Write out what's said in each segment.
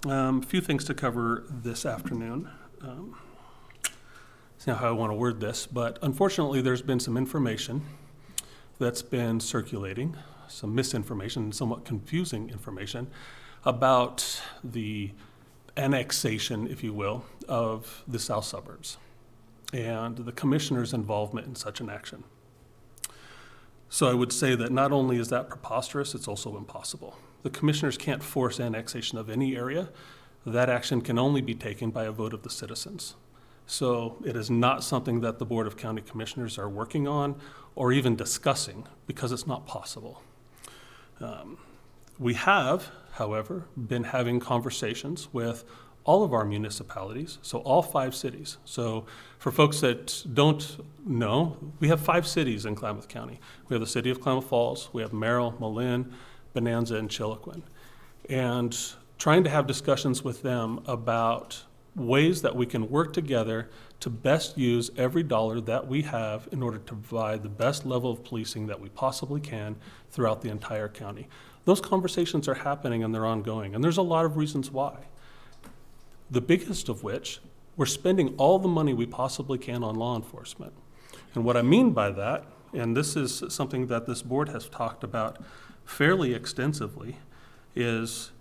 A few things to cover this afternoon. It's not how I want to word this, but unfortunately there's been some information that's been circulating, some misinformation, somewhat confusing information about the annexation, if you will, of the south suburbs and the commissioner's involvement in such an action. So I would say that not only is that preposterous, it's also impossible. The commissioners can't force annexation of any area. That action can only be taken by a vote of the citizens. So it is not something that the Board of County Commissioners are working on or even discussing because it's not possible. We have, however, been having conversations with all of our municipalities, so all 5 cities. So for folks that don't know, we have 5 cities in Klamath County. We have the city of Klamath Falls, we have Merrill, Malin, Bonanza, and Chiloquin. And trying to have discussions with them about ways that we can work together to best use every dollar that we have in order to provide the best level of policing that we possibly can throughout the entire county. Those conversations are happening and they're ongoing, and there's a lot of reasons why. The biggest of which, we're spending all the money we possibly can on law enforcement. And what I mean by that, and this is something that this board has talked about fairly extensively, is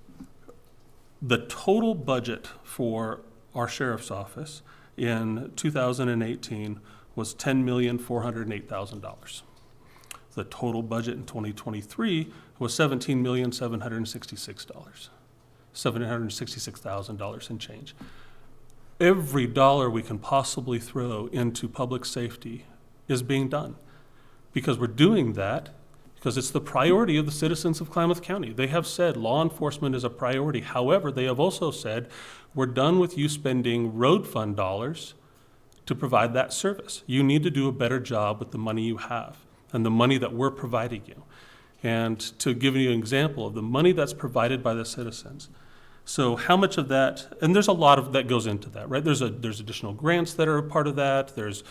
the total budget for our sheriff's office in 2018 was $10,408,000. The total budget in 2023 was $17,766,000. $766,000 and change. Every dollar we can possibly throw into public safety is being done because we're doing that because it's the priority of the citizens of Klamath County. They have said law enforcement is a priority. However, they have also said we're done with you spending road fund dollars to provide that service. You need to do a better job with the money you have and the money that we're providing you. And to give you an example of the money that's provided by the citizens. So how much of that, and there's a lot of that goes into that, right? There's additional grants that are a part of that. There's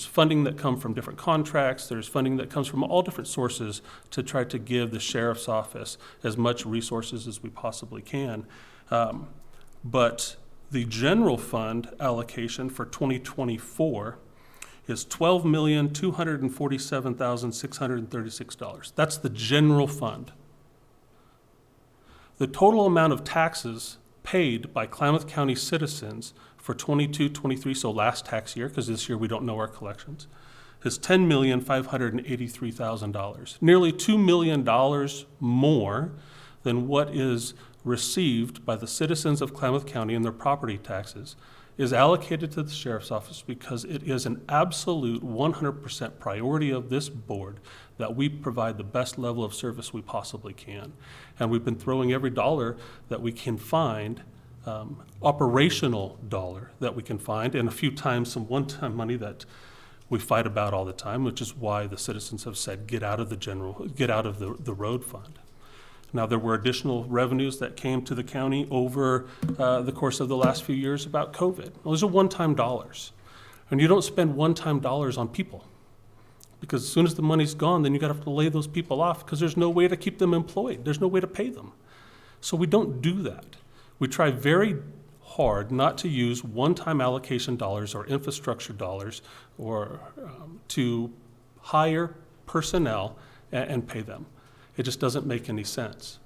funding that come from different contracts. There's funding that comes from all different sources to try to give the sheriff's office as much resources as we possibly can. But the general fund allocation for 2024 is $12,247,636. That's the general fund. The total amount of taxes paid by Klamath County citizens for 22-23, so last tax year, because this year we don't know our collections, is $10,583,000, nearly $2 million more than what is received by the citizens of Klamath County in their property taxes is allocated to the sheriff's office because it is an absolute 100% priority of this board that we provide the best level of service we possibly can. And we've been throwing every dollar that we can find, operational dollar that we can find, and a few times some one-time money that we fight about all the time, which is why the citizens have said get out of the road fund. Now, there were additional revenues that came to the county over the course of the last few years about COVID. Well, those are one-time dollars. And you don't spend one-time dollars on people because as soon as the money's gone, then you gotta have to lay those people off because there's no way to keep them employed. There's no way to pay them. So we don't do that. We try very hard not to use one-time allocation dollars or infrastructure dollars or to hire personnel and pay them. It just doesn't make any sense.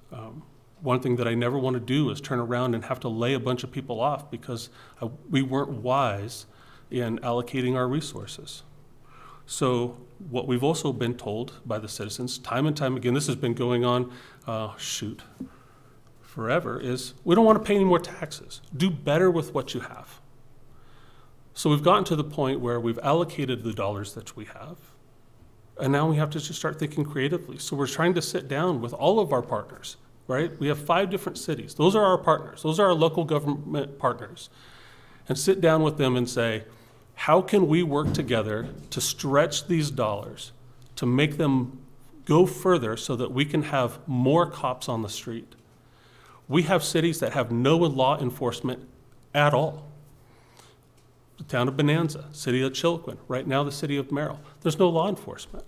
One thing that I never want to do is turn around and have to lay a bunch of people off because we weren't wise in allocating our resources. So what we've also been told by the citizens time and time again, this has been going on, forever, is we don't want to pay any more taxes. Do better with what you have. So we've gotten to the point where we've allocated the dollars that we have, and now we have to just start thinking creatively. So we're trying to sit down with all of our partners, right? We have 5 different cities. Those are our partners. Those are our local government partners. And sit down with them and say, how can we work together to stretch these dollars, to make them go further so that we can have more cops on the street? We have cities that have no law enforcement at all. The town of Bonanza, city of Chiloquin, right now the city of Merrill. There's no law enforcement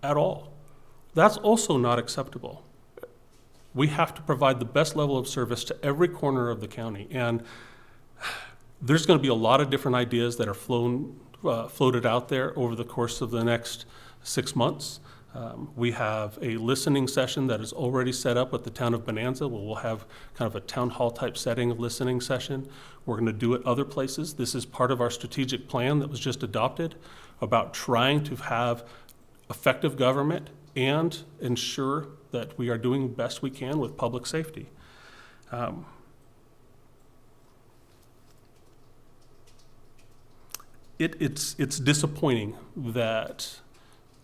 at all. That's also not acceptable. We have to provide the best level of service to every corner of the county. And there's going to be a lot of different ideas that are floated out there over the course of the next 6 months. We have a listening session that is already set up with the town of Bonanza, where we'll have kind of a town hall type setting of listening session. We're going to do it other places. This is part of our strategic plan that was just adopted about trying to have effective government and ensure that we are doing the best we can with public safety. It's disappointing that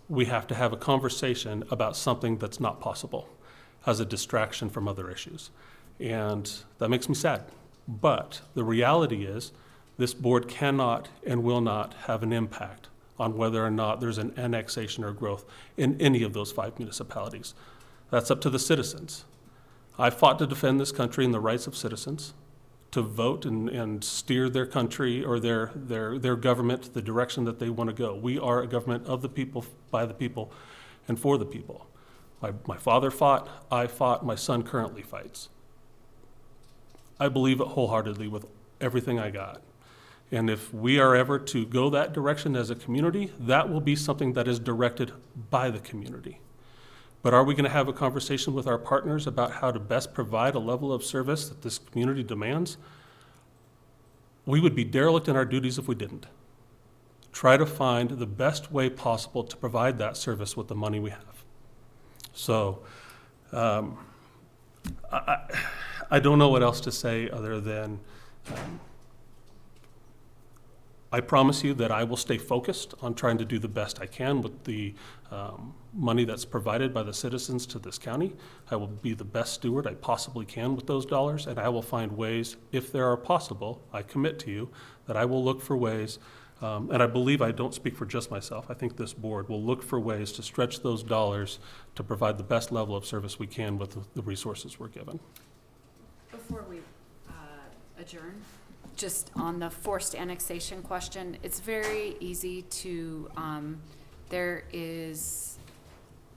we have to have a conversation about something that's not possible as a distraction from other issues. And that makes me sad. But the reality is this board cannot and will not have an impact on whether or not there's an annexation or growth in any of those 5 municipalities. That's up to the citizens. I fought to defend this country and the rights of citizens to vote and steer their country or their government the direction that they want to go. We are a government of the people, by the people, and for the people. My father fought, I fought, my son currently fights. I believe it wholeheartedly with everything I got. And if we are ever to go that direction as a community, that will be something that is directed by the community. But are we going to have a conversation with our partners about how to best provide a level of service that this community demands? We would be derelict in our duties if we didn't. Try to find the best way possible to provide that service with the money we have. So I don't know what else to say other than I promise you that I will stay focused on trying to do the best I can with the money that's provided by the citizens to this county. I will be the best steward I possibly can with those dollars, and I will find ways, if there are possible, I commit to you, that I will look for ways, and I believe I don't speak for just myself. I think this board will look for ways to stretch those dollars to provide the best level of service we can with the resources we're given. Before we adjourn, just on the forced annexation question, it's very easy to,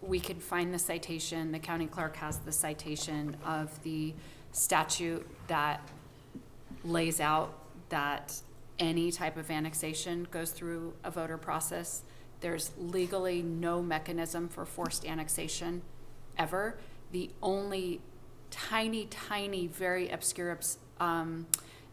we could find the citation, the county clerk has the citation of the statute that lays out that any type of annexation goes through a voter process. There's legally no mechanism for forced annexation ever. The only tiny, very obscure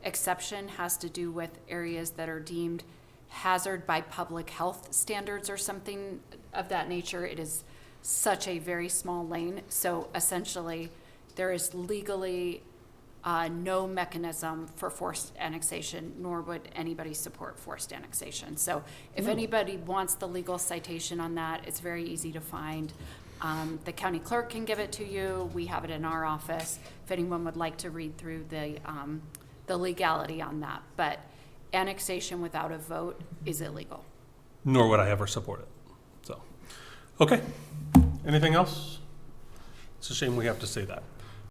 exception has to do with areas that are deemed hazard by public health standards or something of that nature. It is such a very small lane. So essentially, there is legally no mechanism for forced annexation, nor would anybody support forced annexation. So if anybody wants the legal citation on that, it's very easy to find. The county clerk can give it to you. We have it in our office. If anyone would like to read through the legality on that. But annexation without a vote is illegal. Nor would I ever support it. So, okay. Anything else? It's a shame we have to say that.